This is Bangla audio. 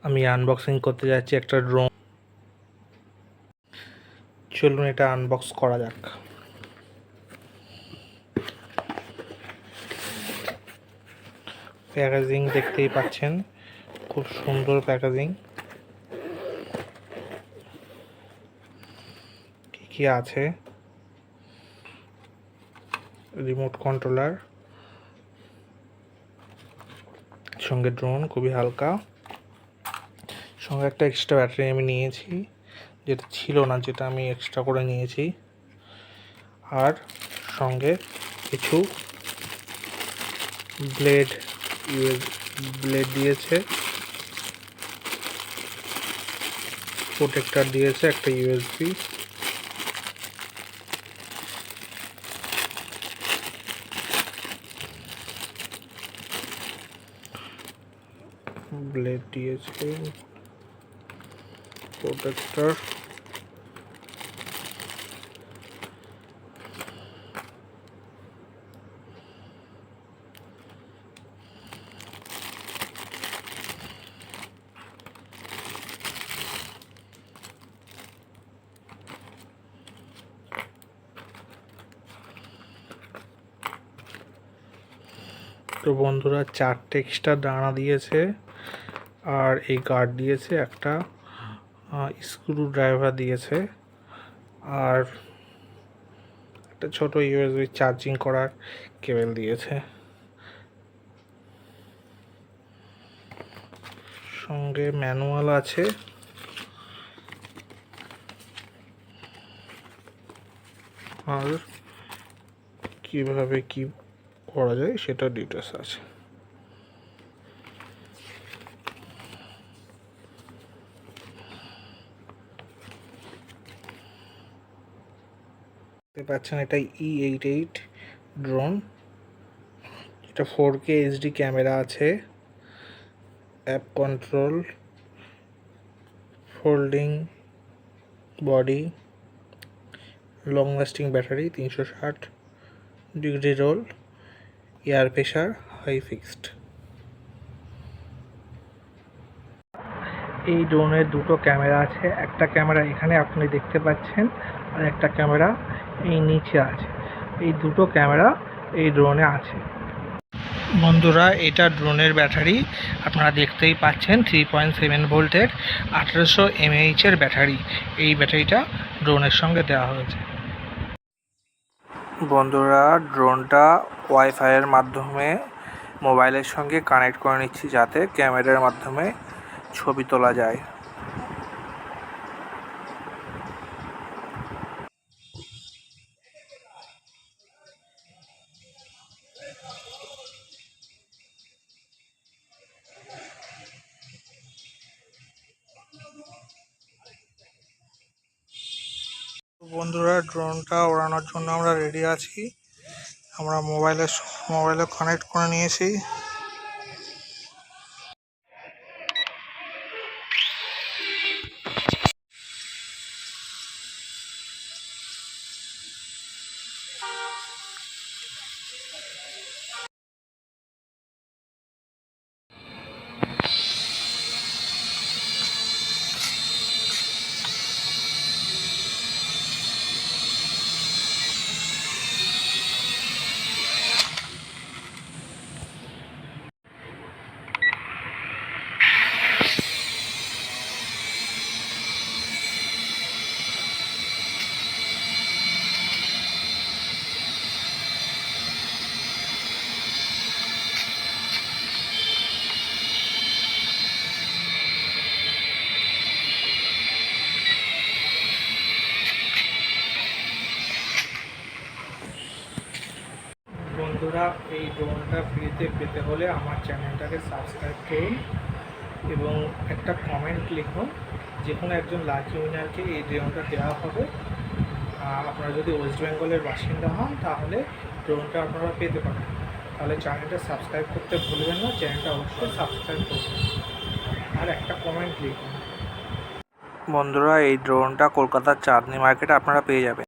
আমি আনবক্সিং করতে যাচ্ছি একটা ড্রোন। চলুন এটা আনবক্স করা যাক। প্যাকেজিং দেখতেই পাচ্ছেন, খুব সুন্দর প্যাকেজিং। কি আছে? রিমোট কন্ট্রোলার, সঙ্গে ড্রোন, খুবই হালকা। সঙ্গে একটা এক্সট্রা ব্যাটারি আমি নিয়েছি, যেটা ছিল না, যেটা আমি এক্সট্রা করে নিয়েছি। আর সঙ্গে কিছু ব্লেড দিয়েছে, প্রোটেক্টর দিয়েছে, একটা ইউএসবি। ব্লেড দিয়েছে, প্রোটেক্টর। তো বন্ধুরা, 4টে এক্সট্রা ডানা দিয়েছে, আর এই গার্ড দিয়েছে, একটা স্ক্রু ড্রাইভার দিয়েছে, আর একটা ছোট ইউএসবি চার্জিং করার কেবল দিয়েছে। সঙ্গে ম্যানুয়াল আছে। আর কিভাবে কি করা যায় সেটা ডিটেলস আছে। দেখতে পাচ্ছেন, এটা E88 ড্রোন। এটা 4K HD ক্যামেরা আছে, app control, folding body, long lasting battery, 360 degree roll, air pressure high fixed. এই ড্রোনের দুটো ক্যামেরা আছে। একটা ক্যামেরা এখানে আপনি দেখতে পাচ্ছেন, আর একটা ক্যামেরা এই নিচে আছে। এই দুটো ক্যামেরা এই ড্রোনে আছে। বন্ধুরা, এটা ড্রোনের ব্যাটারি। আপনারা দেখতেই পাচ্ছেন 3.7 ভোল্টের 1800 mAh এর ব্যাটারি। এই ব্যাটারিটা ড্রোনের সঙ্গে দেওয়া হয়েছে। বন্ধুরা, ড্রোনটা ওয়াইফাইয়ের মাধ্যমে মোবাইলের সঙ্গে কানেক্ট করে নিচ্ছি, যাতে ক্যামেরার মাধ্যমে ছবি তোলা যায়। বন্ধুরা, ড্রোনটা ওড়ানোর জন্য আমরা রেডি আছি। আমরা মোবাইলে কানেক্ট করে নিয়েছি। বন্ধুরা, এই ড্রোনটা ফ্রিতে পেতে হলে আমার চ্যানেলটাকে সাবস্ক্রাইব করুন এবং একটা কমেন্ট লিখুন। যে কোনো একজন লাকি উইনারকে এই ড্রোনটা দেওয়া হবে। আপনারা যদি ওয়েস্ট বেঙ্গলের বাসিন্দা হন, তাহলে ড্রোনটা আপনারা পেতে পারেন। তাহলে চ্যানেলটা সাবস্ক্রাইব করতে ভুলবেন না, চ্যানেলটা অবশ্যই সাবস্ক্রাইব করবেন আর একটা কমেন্ট লিখুন। বন্ধুরা, এই ড্রোনটা কলকাতার চাঁদনি মার্কেটে আপনারা পেয়ে যাবেন।